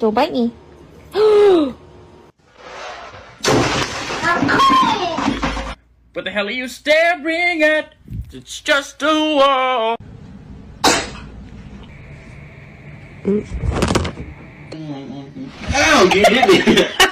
Don't bite me. What the hell are you staring at? It's just a wall. Ow, you hit me.